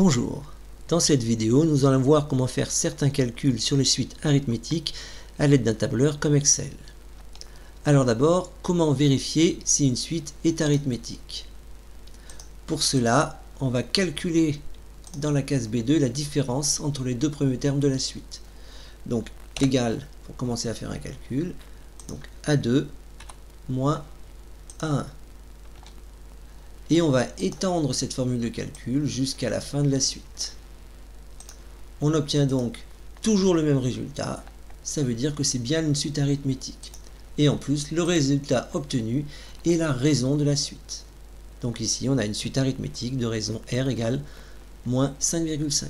Bonjour, dans cette vidéo nous allons voir comment faire certains calculs sur les suites arithmétiques à l'aide d'un tableur comme Excel. Alors d'abord, comment vérifier si une suite est arithmétique? Pour cela, on va calculer dans la case B2 la différence entre les deux premiers termes de la suite. Donc égal, pour commencer à faire un calcul, donc A2 moins A1. Et on va étendre cette formule de calcul jusqu'à la fin de la suite. On obtient donc toujours le même résultat, ça veut dire que c'est bien une suite arithmétique. Et en plus, le résultat obtenu est la raison de la suite. Donc ici, on a une suite arithmétique de raison R égale moins 5,5.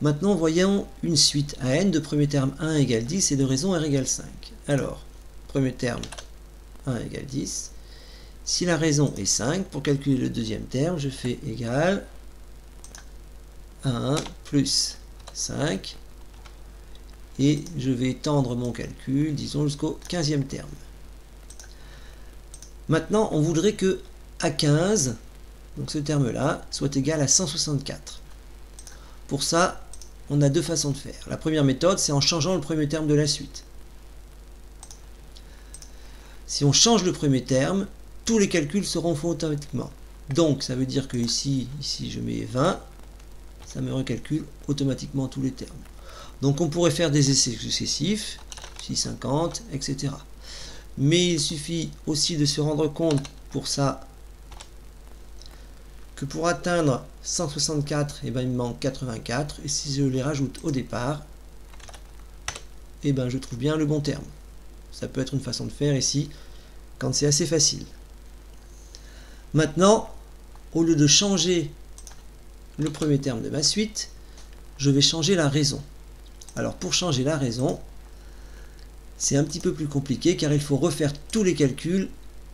Maintenant, voyons une suite à n de premier terme 1 égale 10 et de raison R égale 5. Alors, premier terme 1 égale 10. Si la raison est 5, pour calculer le deuxième terme, je fais égal à 1 plus 5. Et je vais étendre mon calcul, disons, jusqu'au 15e terme. Maintenant, on voudrait que A15, donc ce terme-là, soit égal à 164. Pour ça, on a deux façons de faire. La première méthode, c'est en changeant le premier terme de la suite. Si on change le premier terme, tous les calculs seront faits automatiquement. Donc, ça veut dire que ici je mets 20, ça me recalcule automatiquement tous les termes. Donc, on pourrait faire des essais successifs, 650, etc. Mais il suffit aussi de se rendre compte pour ça que pour atteindre 164, il me manque 84. Et si je les rajoute au départ, je trouve bien le bon terme. Ça peut être une façon de faire ici, quand c'est assez facile. Maintenant, au lieu de changer le premier terme de ma suite, je vais changer la raison. Alors pour changer la raison, c'est un petit peu plus compliqué car il faut refaire tous les calculs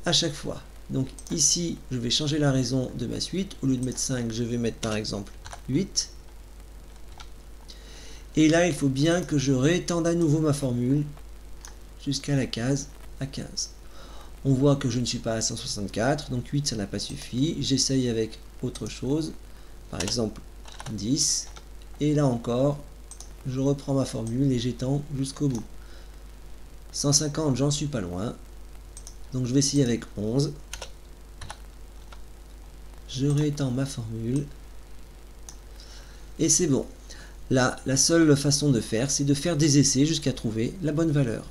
à chaque fois. Donc ici, je vais changer la raison de ma suite. Au lieu de mettre 5, je vais mettre par exemple 8. Et là, il faut bien que je réétende à nouveau ma formule jusqu'à la case A15. On voit que je ne suis pas à 164, donc 8 ça n'a pas suffi. J'essaye avec autre chose, par exemple 10. Et là encore, je reprends ma formule et j'étends jusqu'au bout. 150, j'en suis pas loin. Donc je vais essayer avec 11. Je réétends ma formule. Et c'est bon. Là, la seule façon de faire, c'est de faire des essais jusqu'à trouver la bonne valeur.